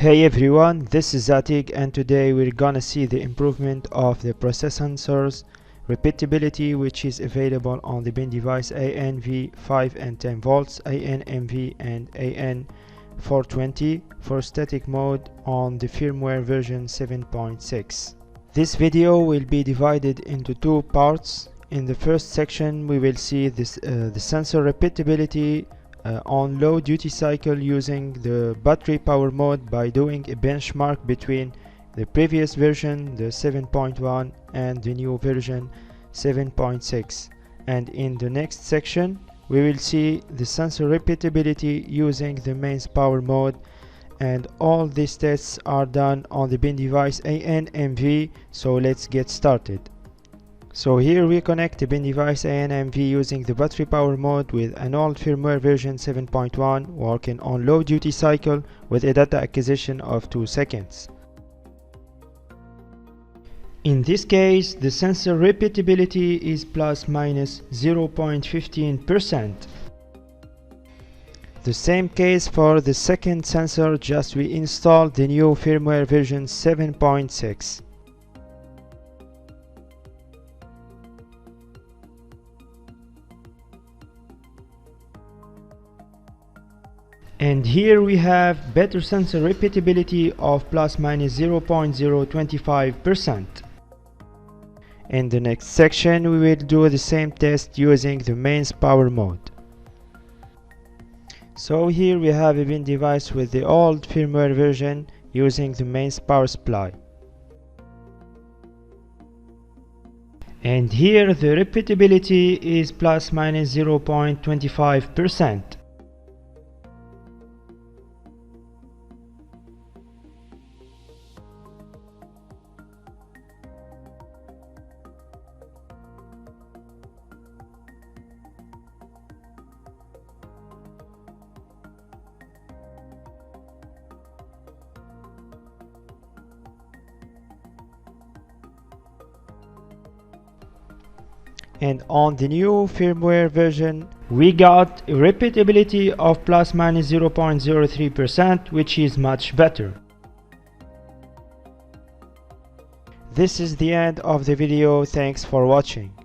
Hey everyone, this is Zatig, and today we're gonna see the improvement of the process sensors repeatability, which is available on the BeanDevice AN-mV 5 and 10 volts, AN-mV and AN-420 for static mode on the firmware version 7.6. This video will be divided into two parts. In the first section we will see the sensor repeatability on low duty cycle using the battery power mode by doing a benchmark between the previous version, the 7.1, and the new version 7.6. And in the next section we will see the sensor repeatability using the mains power mode, and all these tests are done on the BeanDevice AN-mV. So let's get started. So here we connect the BeanDevice AN-mV using the battery power mode with an old firmware version 7.1 working on low duty cycle with a data acquisition of 2 seconds. In this case, the sensor repeatability is plus minus 0.15%. The same case for the second sensor, just we installed the new firmware version 7.6. And here we have better sensor repeatability of plus minus 0.025%. In the next section we will do the same test using the mains power mode. So here we have a BeanDevice with the old firmware version using the mains power supply. And here the repeatability is plus minus 0.25%. And on the new firmware version we got a repeatability of plus minus 0.03%, which is much better. This is the end of the video. Thanks for watching.